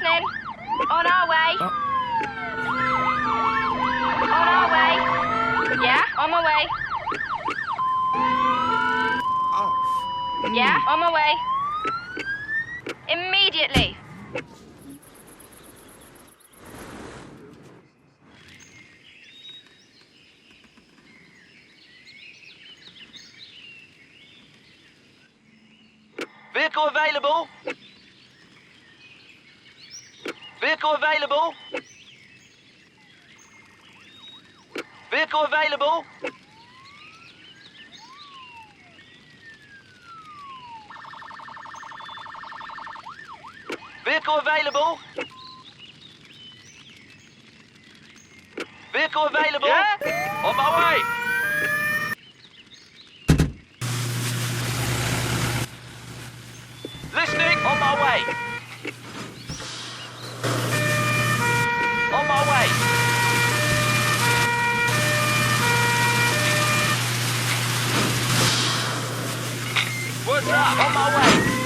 coming. On our way. On our way. Yeah, on my way. Yeah, on my way. Immediately. Vehicle available. Vehicle available. Vehicle available. Vehicle available. Vehicle available. Yeah? On my way. Listening. On my way. On my way. What's up? On my way.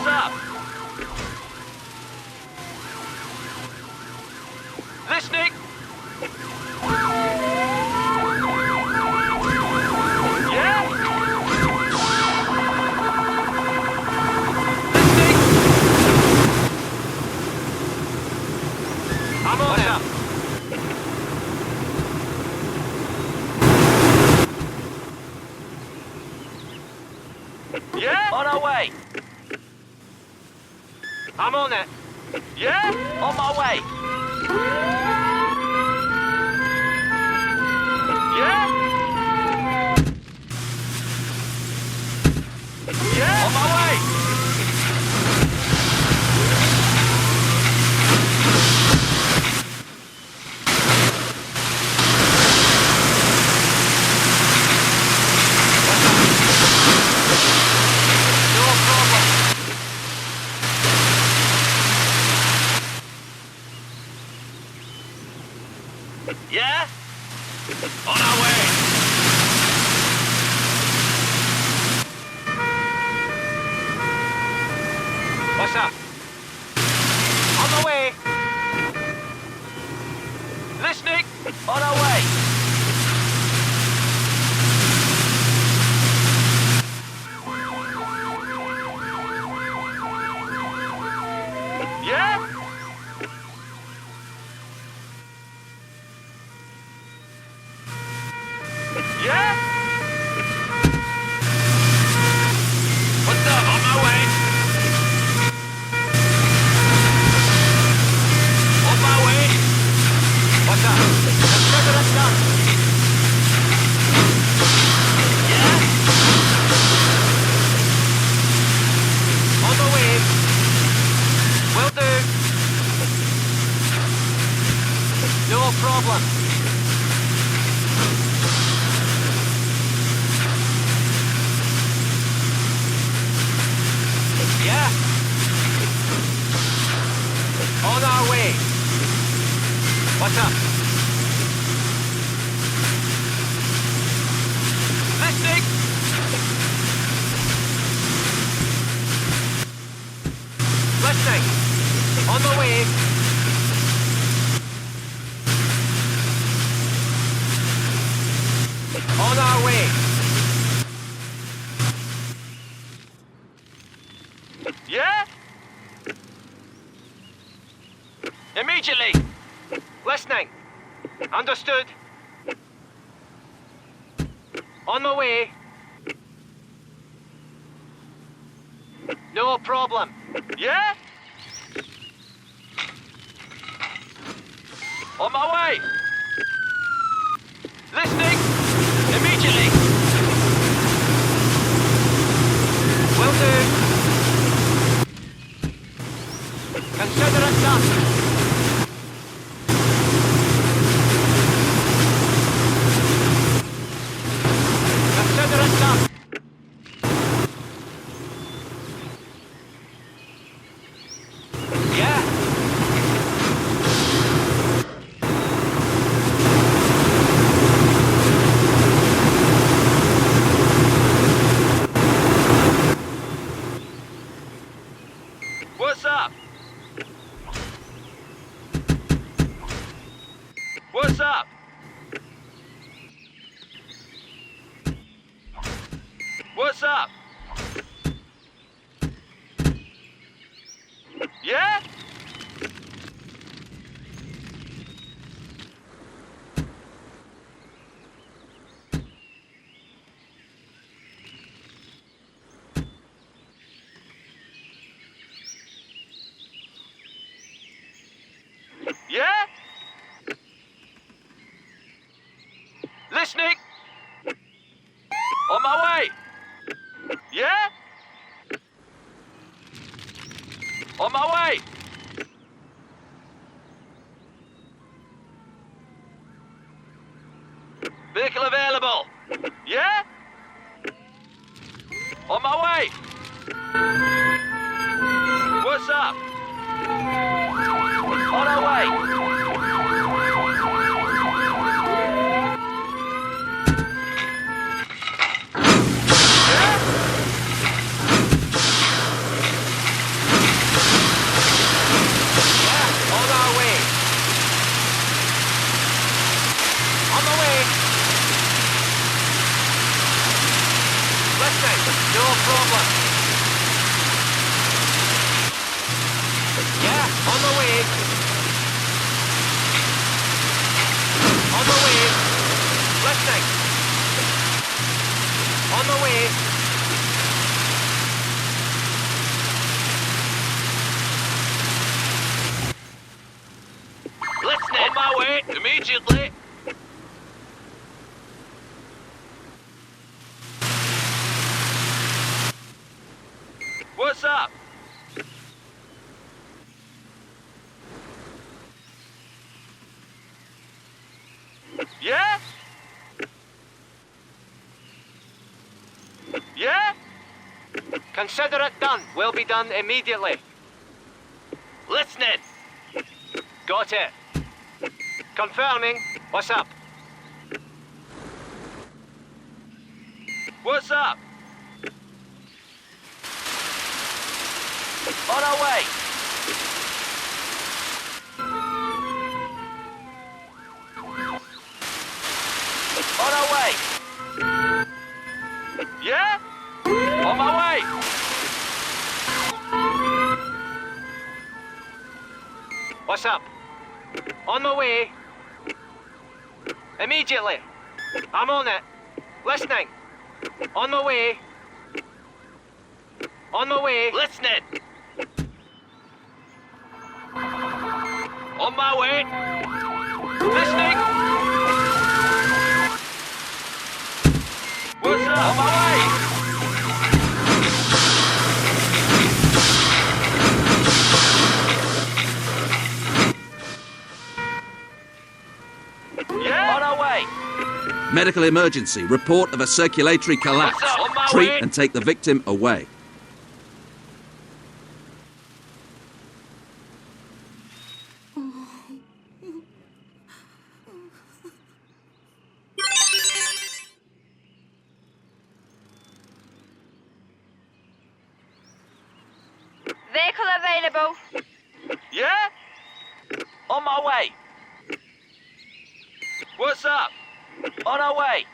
What's up? Listening. Yeah? Listening. I'm on now. Yeah? On our way. I'm on it. Yeah? On my way. Yeah? Yeah? On my way. No problem. Yeah? On our way. What's up? On the way. Listening. On our way. Yeah? Yeah? What's up? On my way. On my way. What's up? Consider it done. Yeah? On the way. Will do. No problem. Yeah? On our way. What's up? Listening. Listening. On the way. On our way. Yeah? Immediately. Listening. Understood. On my way. No problem. Yeah? On my way. Listening. Immediately. Will do. Consider it done. Consider it done. Yeah. What's up? What's up? What's up? Yeah? Yeah? Listening. On my way. Yeah? On my way. Vehicle available. Yeah? On my way. What's up? On our way. No problem. Yeah, on the way. On the way. Listening. On the way. Listening. On my way. Immediately. What's up? Yeah? Yeah? Consider it done. Will be done immediately. Listening. Got it. Confirming. What's up? What's up? On our way. On our way. Yeah? On my way. What's up? On my way. Immediately. I'm on it. Listening. On my way. On my way. Listening. On my way. Listening. What's up? On my way. Yeah? On our way. Medical emergency. Report of a circulatory collapse. What's up? On my Treat way. and take the victim away. Vehicle available. Yeah? On my way. What's up? On our way.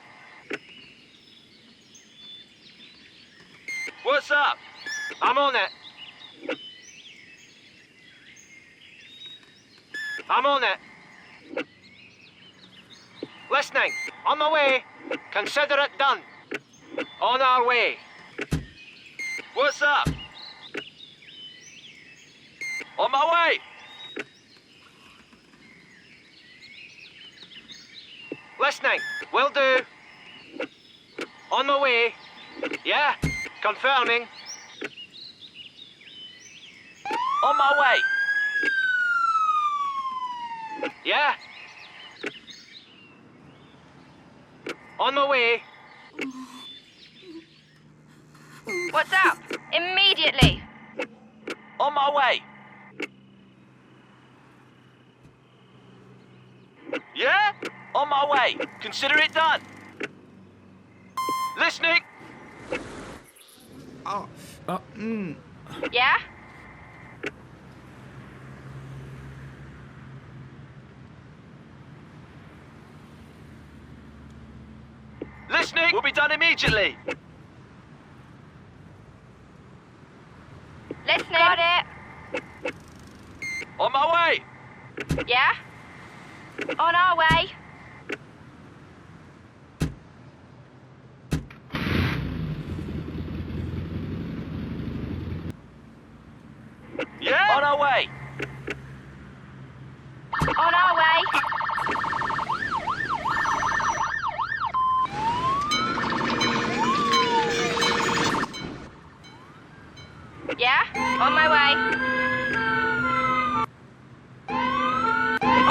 What's up? I'm on it. I'm on it. Listening. On my way. Consider it done. On our way. What's up? On my way. Listening. Will do. On my way. Yeah. Confirming. On my way. Yeah. On my way. What's up? Immediately. On my way. Yeah? On my way. Consider it done. Listening. Yeah? Listening. Will be done immediately. Listening. Got it. On my way. Yeah? On our way. Yeah? On our way. On our way. Yeah? On my way.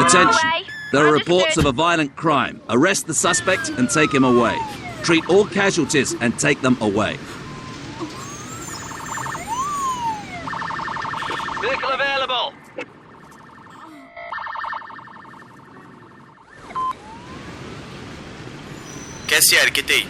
Attention. On our way. There are reports Understood. of a violent crime. Arrest the suspect and take him away. Treat all casualties and take them away. Vehicle available. कैसी hareketi?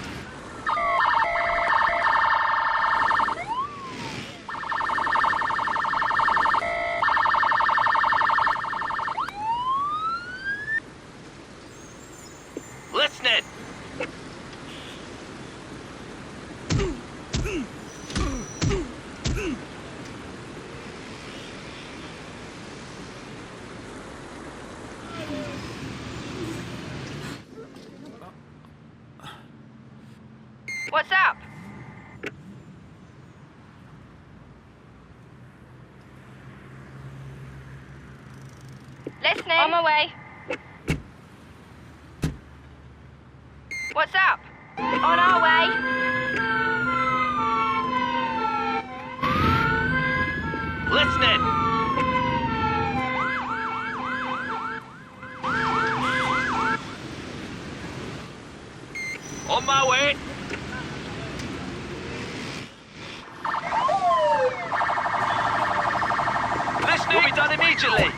Listening. What's up? Listening. On my way. What's up? On our way. Listening. On my way. Listening. Will be done immediately.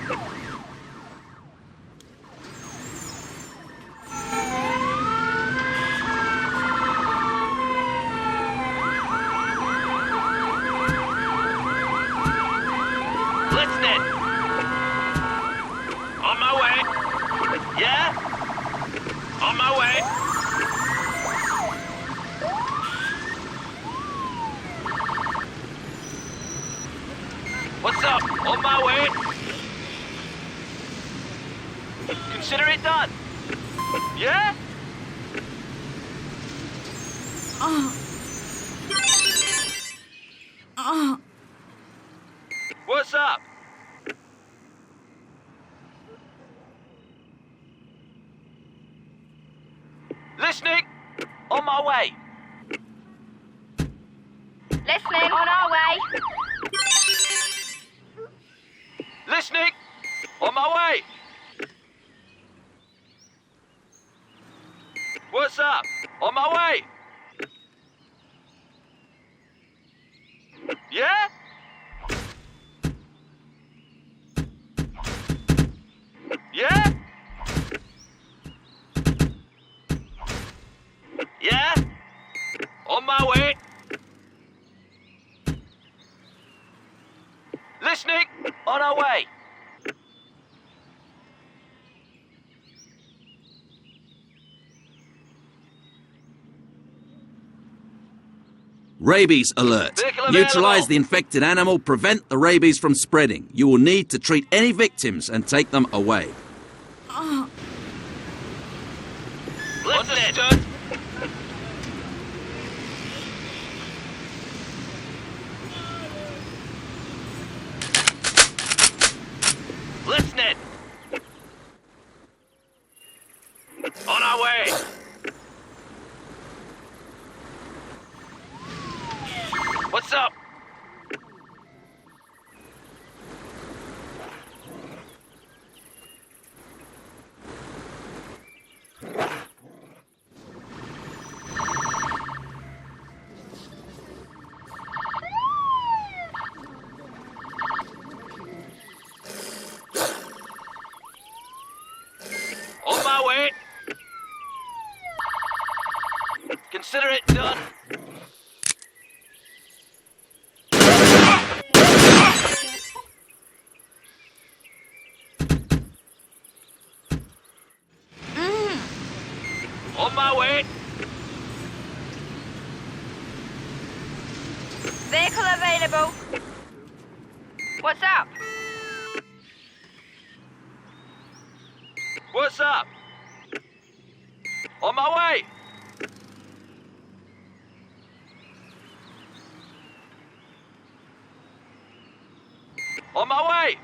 Listening. On my way. Yeah? On my way. What's up? On my way. Consider it done. Yeah? What's up? Listening. On my way. Listening. On our way. Listening. On my way. What's up? On my way. Yeah? Yeah? Yeah? On my way. Listening. On our way. Rabies alert. Vehicle available. Neutralize the infected animal, prevent the rabies from spreading. You will need to treat any victims and take them away. Understood. Listening. On our way. What's up? On my way. Consider it done. On my way. Vehicle available. What's up? What's up? On my way. On my way.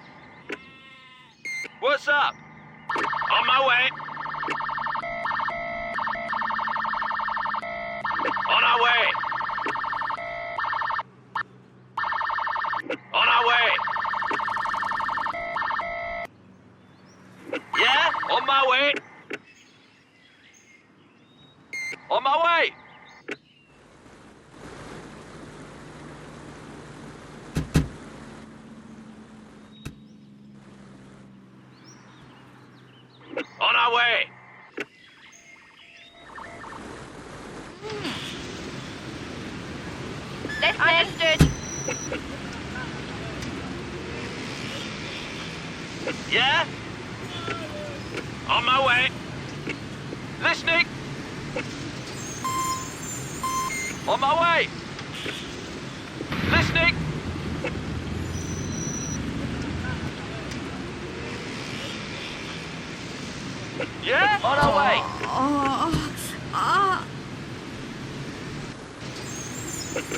What's up? On my way. On our way. On our way. Yeah? On my way. On my way. On our way. Understood. Yeah? On my way. Listening. On my way. Listening. Yeah? On our way.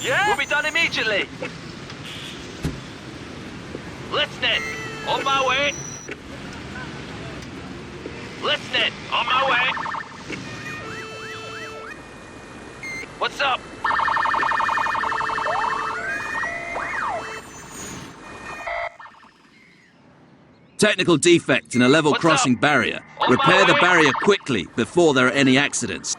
Yeah? Will be done immediately. Listening. On my way. Listening. On my way. What's up? Technical defect in a level What's crossing up? barrier. On my Repair the way. barrier quickly before there are any accidents.